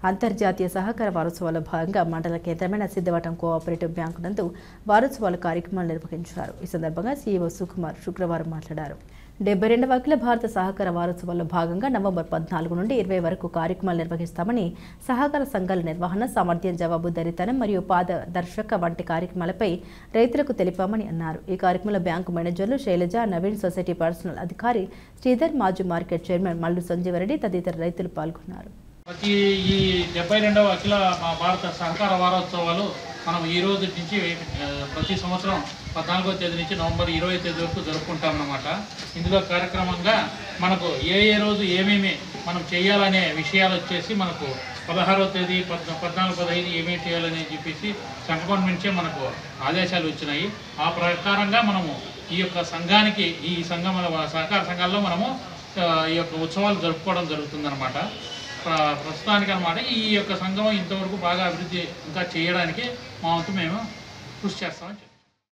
అంతర్జాతీయ సహకార వారోత్సవాల భాగంగా మండల కేంద్రమైన సిద్ధవటం కోఆపరేటివ్ బ్యాంకు నందు వారోత్సవాల కార్యక్రమాలు నిర్వహించారు. ఈ సందర్భంగా సీఈఓ సుకుమార్ శుక్రవారం మాట్లాడారు. 72వ అఖిల భారత సహకార వారోత్సవాల్లో భాగంగా నవంబర్ 14 నుండి 20 వరకు కార్యక్రమాలు నిర్వహిస్తామని, సహకార సంఘాల నిర్వహణ, సామర్థ్యం, జవాబుదారీతనం మరియు పారదర్శక వంటి కార్యక్రమాలపై రైతులకు తెలిపామని అన్నారు. ఈ కార్యక్రమంలో బ్యాంకు మేనేజర్లు శైలజ, నవీన్, సొసైటీ పర్సనల్ అధికారి శ్రీధర్, మాజీ మార్కెట్ చైర్మన్ మల్లు సంజీవరెడ్డి తదితర రైతులు పాల్గొన్నారు. ఈ 72వ అఖిల భారత సహకార వారోత్సవాలు మనం ఈ రోజు నుంచి ప్రతి సంవత్సరం 14వ తేదీ నుంచి నవంబర్ 20వ తేదీ వరకు జరుపుకుంటామన్నమాట. ఇందులో కార్యక్రమంగా మనకు ఏ రోజు ఏమేమి మనం చేయాలనే విషయాలు వచ్చేసి మనకు 16వ తేదీ 14, 15 ఏమేమి చేయాలని చెప్పేసి సెంట్రల్ నుంచే మనకు ఆదేశాలు వచ్చినాయి. ఆ ప్రకారంగా మనము ఈ యొక్క సంఘానికి ఈ సంఘం సహకార సంఘాల్లో మనము ఈ యొక్క ఉత్సవాలు జరుపుకోవడం జరుగుతుందన్నమాట. ప్రస్తుతానికి అన్నమాట ఈ యొక్క సంఘం ఇంతవరకు బాగా అభివృద్ధి ఇంకా చేయడానికి మా వంతు మేము కృషి చేస్తామని చెప్పారు.